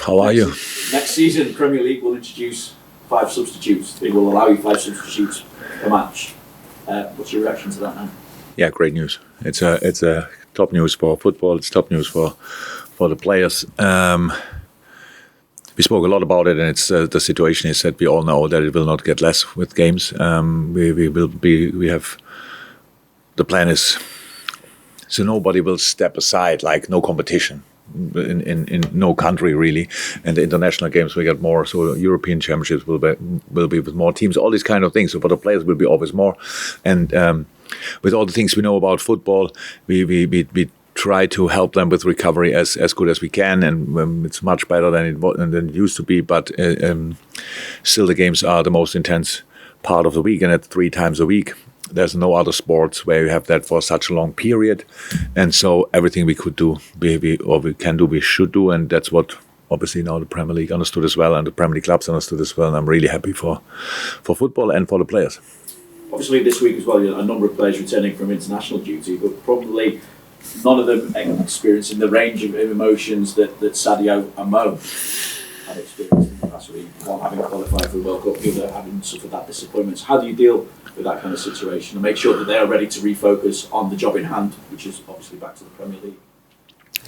How are you? Next season, Premier League will introduce 5 substitutes. They will allow you 5 substitutes per match. What's your reaction to that now? Yeah, great news. It's a top news for football. It's top news for the players. We spoke a lot about it, and it's the situation is that we all know that it will not get less with games. We have the plan is so nobody will step aside, like no competition in no country really, and the international games will get more. So European championships will be with more teams, all these kind of things. So for the players will be always more, and with all the things we know about football, we try to help them with recovery as good as we can, and it's much better than it used to be. But still, the games are the most intense part of the week, and at 3 times a week. There's no other sports where you have that for such a long period, and so everything we could do, we can do, we should do, and that's what obviously now the Premier League understood as well, and the Premier League clubs understood as well. And I'm really happy for football and for the players. Obviously, this week as well, a number of players returning from international duty, but probably none of them experiencing the range of emotions that Sadio and Mo had experienced in the past week. One having qualified for the World Cup, the other having suffered that disappointment. How do you deal with that kind of situation and make sure that they are ready to refocus on the job in hand, which is obviously back to the Premier League?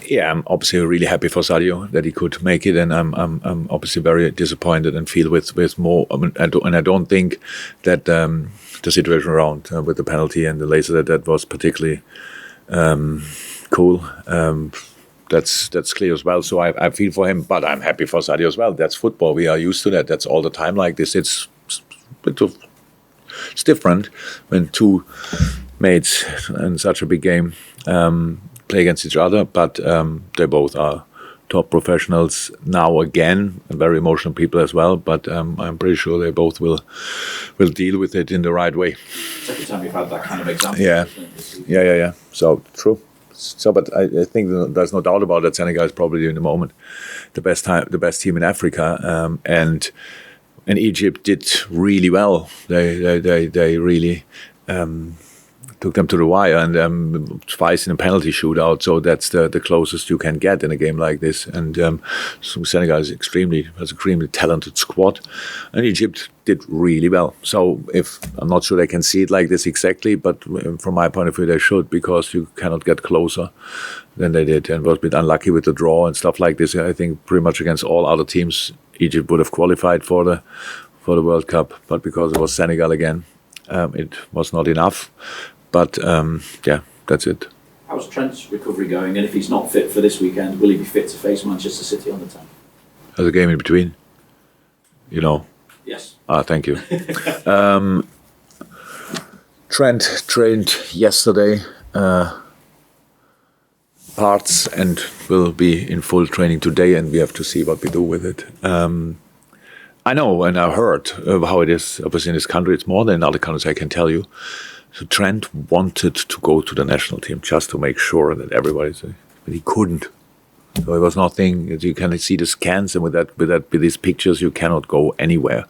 Yeah, I'm obviously really happy for Sadio that he could make it, and I'm obviously very disappointed and feel with more. I don't think that the situation around with the penalty and the laser that was particularly cool. That's clear as well. So I feel for him, but I'm happy for Sadio as well. That's football. We are used to that. That's all the time like this. It's different when 2 mates in such a big game play against each other, but they both are top professionals now again, and very emotional people as well. But I'm pretty sure they both will deal with it in the right way. Second time you've had that kind of example. Yeah. So true. So, but I think there's no doubt about it. Senegal is probably in the moment the best team in Africa, and Egypt did really well. They really took them to the wire, and twice in a penalty shootout. So that's the closest you can get in a game like this. And so Senegal has extremely talented squad, and Egypt did really well. So I'm not sure they can see it like this exactly, but from my point of view, they should, because you cannot get closer than they did, and was a bit unlucky with the draw and stuff like this. I think pretty much against all other teams, Egypt would have qualified for the World Cup, but because it was Senegal again, it was not enough. But yeah, that's it. How's Trent's recovery going? And if he's not fit for this weekend, will he be fit to face Manchester City on the 10th? There's a game in between, Yes. Thank you. Trent trained yesterday, parts, and will be in full training today, and we have to see what we do with it. I know, and I heard how it is. Obviously, in this country, it's more than in other countries, I can tell you. So Trent wanted to go to the national team just to make sure that everybody's, but he couldn't. So it was nothing. You can see the scans, and with these pictures, you cannot go anywhere.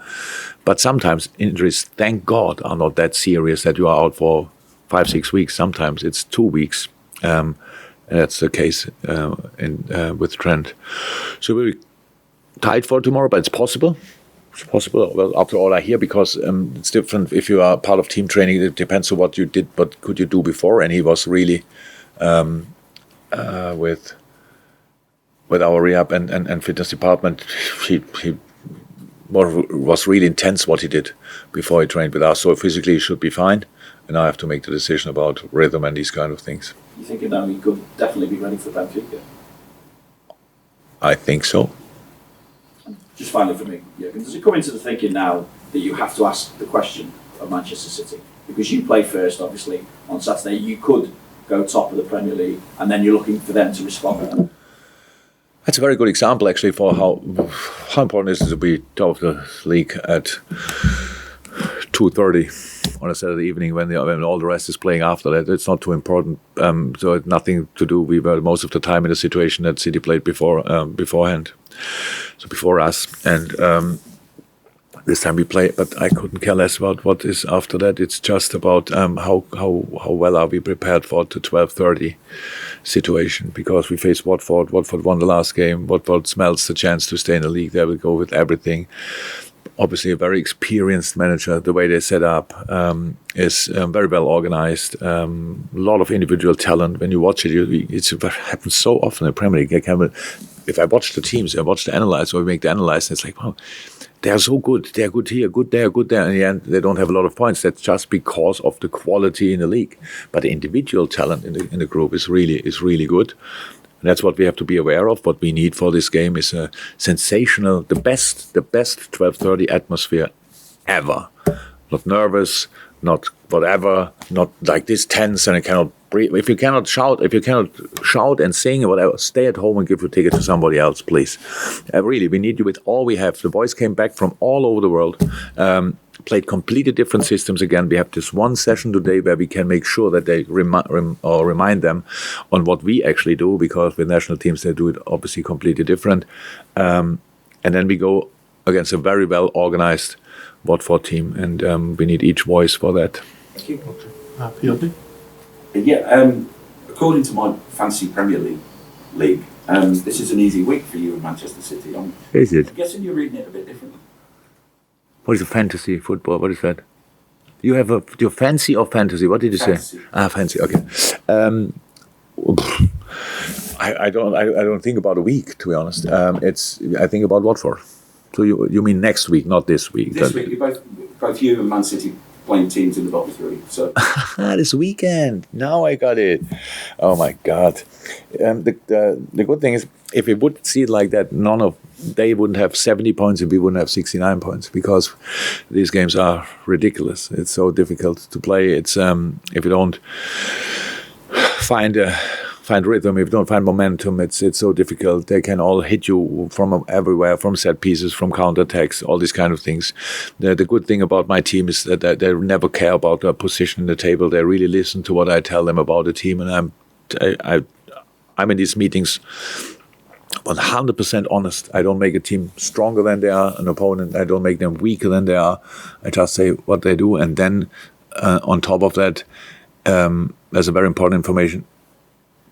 But sometimes injuries, thank God, are not that serious that you are out for 5-6 weeks. Sometimes it's 2 weeks, and that's the case with Trent. So we'll be tight for tomorrow, but it's possible. It's possible. Well, after all I hear, because it's different if you are part of team training. It depends on what you did, but could you do before? And he was really with our rehab and fitness department. He was really intense what he did before he trained with us. So physically he should be fine. And I have to make the decision about rhythm and these kind of things. You thinking that he could definitely be ready for Benfica? I think so. Just finally for me, Jurgen, does it come into the thinking now that you have to ask the question of Manchester City? Because you play first, obviously, on Saturday. You could go top of the Premier League, and then you're looking for them to respond. That's a very good example, actually, for how important it is to be top of the league at 2:30 on a Saturday evening when all the rest is playing after that. It's not too important. So it's nothing to do. We were most of the time in a situation that City played beforehand. So before us, and this time we play, but I couldn't care less about what is after that. It's just about how well are we prepared for the 12:30 situation, because we face Watford. Watford won the last game. Watford smells the chance to stay in the league. They will go with everything. Obviously, a very experienced manager. The way they set up is very well organized. A lot of individual talent. When you watch it, it happens so often in the Premier League. If I watch the teams, I watch the analyze, or we make the analyze, and it's like, wow, they are so good. They are good here, good there, good there. And in the end, they don't have a lot of points. That's just because of the quality in the league. But the individual talent in the group is really good. And that's what we have to be aware of. What we need for this game is a sensational, the best 12:30 atmosphere ever. Not nervous, not whatever, not like this tense and I cannot breathe. If you cannot shout and sing or whatever, stay at home and give your ticket to somebody else, please. Really, we need you with all we have. The boys came back from all over the world, played completely different systems again. We have this one session today where we can make sure that they remind them on what we actually do, because with national teams they do it obviously completely different. And then we go against a very well organized Watford team, and we need each voice for that. Thank you. Fieldy? Yeah, according to my fancy Premier League, this is an easy week for you in Manchester City. Is it? I'm guessing you're reading it a bit differently. What is a fantasy football? What is that? You have your fancy or fantasy? What did you Fancy. say? Fancy. Okay. I don't think about a week, to be honest. I think about Watford. So you mean next week, not this week? This week, you're both you and Man City playing teams in the bottom three. So this weekend. Now I got it. Oh my God. The good thing is, if we would see it like that, they wouldn't have 70 points and we wouldn't have 69 points, because these games are ridiculous. It's so difficult to play. It's if you don't find rhythm, if you don't find momentum, it's so difficult. They can all hit you from everywhere, from set pieces, from counterattacks, all these kind of things. The good thing about my team is that they never care about their position in the table. They really listen to what I tell them about the team, and I'm in these meetings 100% honest. I don't make a team stronger than they are, an opponent. I don't make them weaker than they are. I just say what they do, and then on top of that, there's a very important information.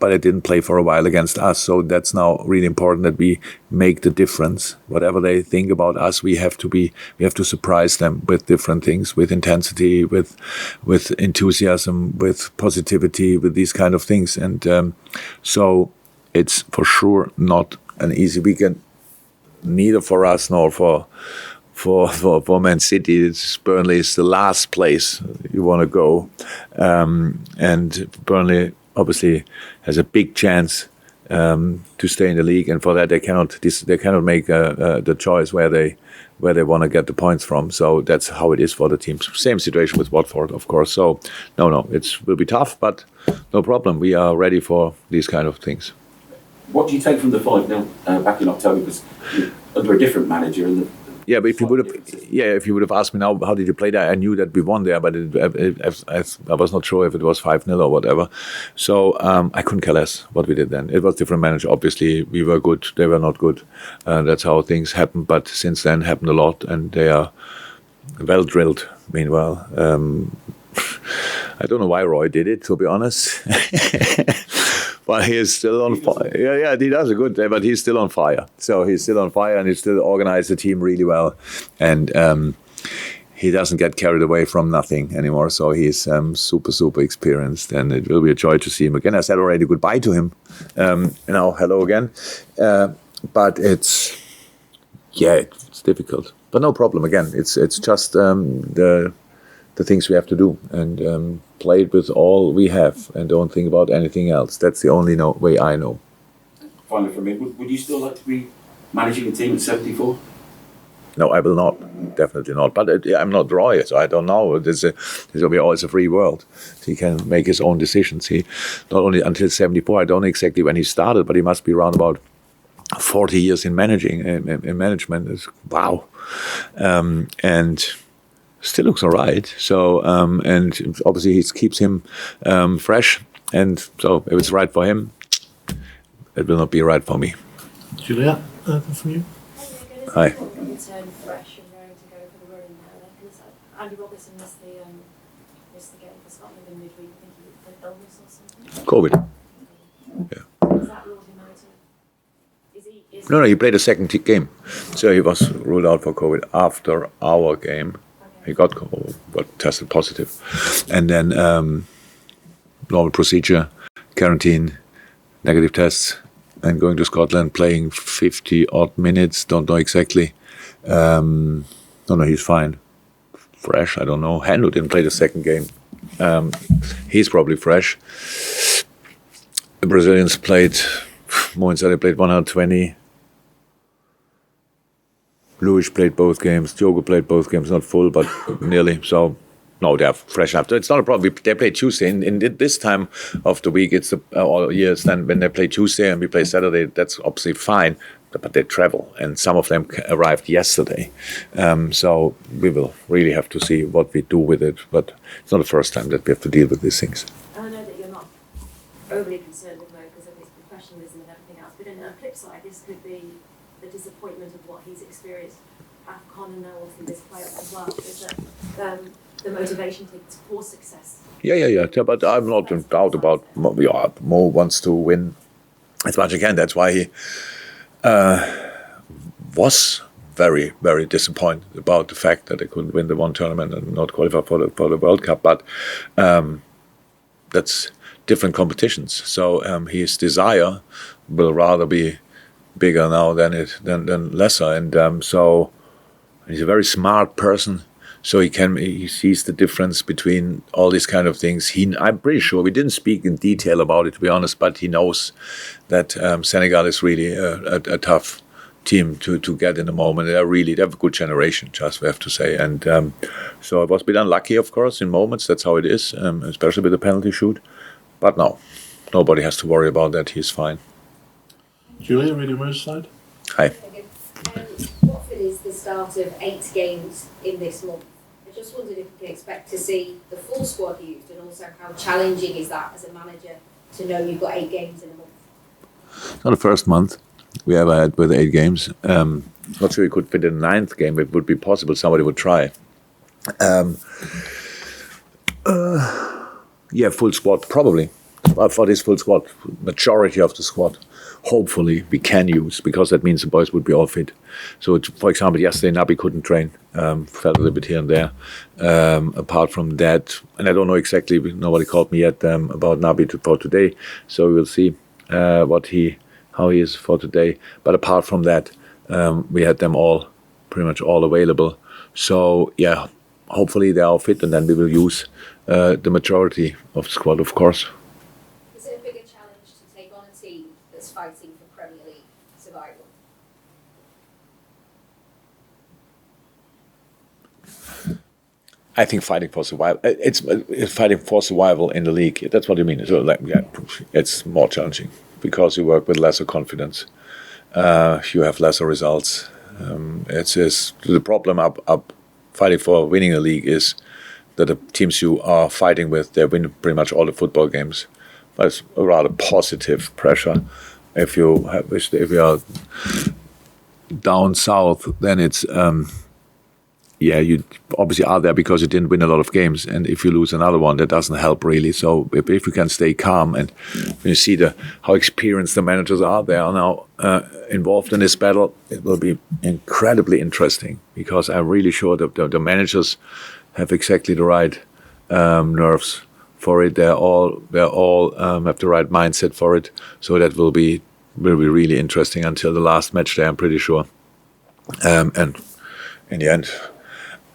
But they didn't play for a while against us, so that's now really important that we make the difference. Whatever they think about us, we have to surprise them with different things, with intensity, with enthusiasm, with positivity, with these kind of things. And so it's for sure not an easy weekend, neither for us nor for Man City. Burnley is the last place you want to go, and Burnley obviously has a big chance to stay in the league, and for that they cannot make the choice where they want to get the points from. So that's how it is for the teams. Same situation with Watford, of course. So no, it will be tough, but no problem. We are ready for these kind of things. What do you take from the 5-0 back in October? Because you're under a different manager, and yeah, but if you would have asked me now, how did you play that? I knew that we won there, but I was not sure if it was 5-0 or whatever. So I couldn't care less what we did then. It was different manager. Obviously, we were good. They were not good. That's how things happen. But since then, happened a lot, and they are well drilled. Meanwhile, I don't know why Roy did it, to be honest. But he is still on fire. Yeah, he does a good day, but he's still on fire. So he's still on fire, and he still organized the team really well. And he doesn't get carried away from nothing anymore. So he's super experienced, and it will be a joy to see him again. I said already goodbye to him. Now hello again. But it's difficult. But no problem. Again, it's just the things we have to do, and play it with all we have, and don't think about anything else. That's the only way I know. Finally, from me, would you still like to be managing a team at 74? No, I will not. Definitely not. But I'm not Roy, so I don't know. It's a free world. So he can make his own decisions. He not only until 74. I don't know exactly when he started, but he must be around about 40 years in management. It's, wow, and still looks all right. So and obviously it keeps him fresh. And so if it's right for him, it will not be right for me. Julia, from you. Hi. Return fresh and ready to go for the Andy Robertson missed the game for Scotland in midweek. I think he had illness or something. COVID. Yeah. Is that ruled him out? No, he played a second game, so he was ruled out for COVID after our game. Okay. He got tested positive, and then normal procedure, quarantine, negative tests, and going to Scotland, playing 50 odd minutes. Don't know exactly. No, he's fine. Fresh, I don't know. Hendo didn't play the second game. He's probably fresh. The Brazilians played. Mo and Sadio played 120. Luis played both games. Diogo played both games, not full, but nearly. So, no, they are fresh after. It's not a problem. They play Tuesday. In this time of the week, it's all years. Then when they play Tuesday and we play Saturday, that's obviously fine. But they travel, and some of them arrived yesterday. So we will really have to see what we do with it. But it's not the first time that we have to deal with these things. I know that you're not overly concerned with Mo because of his professionalism and everything else, but on the flip side, this could be the disappointment of what he's experienced at AFCON and now also this playoff as well. Is that the motivation for success? Yeah. But I'm not in doubt about Mo. Yeah, Mo wants to win as much as he can. That's why he was very, very disappointed about the fact that they couldn't win the one tournament and not qualify for the World Cup. But that's different competitions. So his desire will rather be bigger now than lesser. And so he's a very smart person. So he sees the difference between all these kind of things. I'm pretty sure we didn't speak in detail about it, to be honest, but he knows that Senegal is really a tough team to get in the moment. They have a good generation, just we have to say. And so it was a bit unlucky, of course, in moments. That's how it is, especially with the penalty shoot. But no, nobody has to worry about that. He's fine. Julia, Radio Merseyside. Hi. Watford is the start of 8 games in this month. I just wondered if we can expect to see the full squad used, and also how challenging is that as a manager to know you've got 8 games in a month? Not the first month we ever had with 8 games. Not sure we could fit in the 9th game. It would be possible. Somebody would try. Yeah, full squad, probably. For this full squad, majority of the squad, hopefully we can use, because that means the boys would be all fit. So, for example, yesterday Naby couldn't train, felt a little bit here and there. Apart from that, and I don't know exactly, nobody called me yet about Naby for today, so we'll see how he is for today. But apart from that, we had them all, pretty much all available. So, yeah, hopefully they are fit, and then we will use the majority of the squad, of course. Is it a bigger challenge to take on a team that's fighting for Premier League survival? I think fighting for survival. It's fighting for survival in the league. That's what you mean. So, it's more challenging because you work with lesser confidence. You have lesser results. It's the problem up fighting for winning a league is that the teams you are fighting with, they win pretty much all the football games. But it's a rather positive pressure. If you are down south, then it's you obviously are there because you didn't win a lot of games, and if you lose another one, that doesn't help really. So if you can stay calm, and when you see how experienced the managers are, they are now involved in this battle, it will be incredibly interesting, because I'm really sure that the managers have exactly the right nerves for it. They all have the right mindset for it. So that will be really interesting until the last match day, I'm pretty sure. And in the end,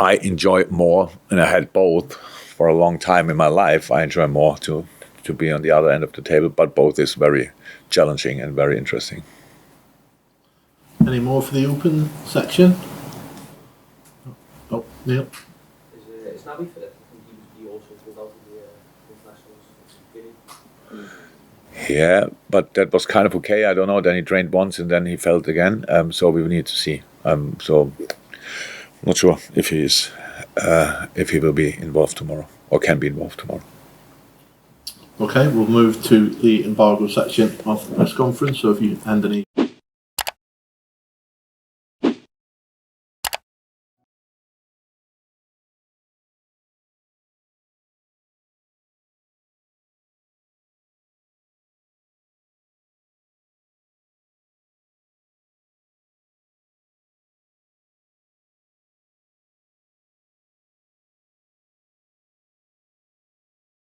I enjoy more, and I had both for a long time in my life. I enjoy more to be on the other end of the table, but both is very challenging and very interesting. Any more for the open section? Oh, Neil. Is Naby fit? I think he also pulled out of the internationals. Yeah, but that was kind of okay. I don't know. Then he trained once and then he felt again. So we will need to see. So not sure if he will be involved tomorrow or can be involved tomorrow. Okay, we'll move to the embargo section of the press conference. So if you hand any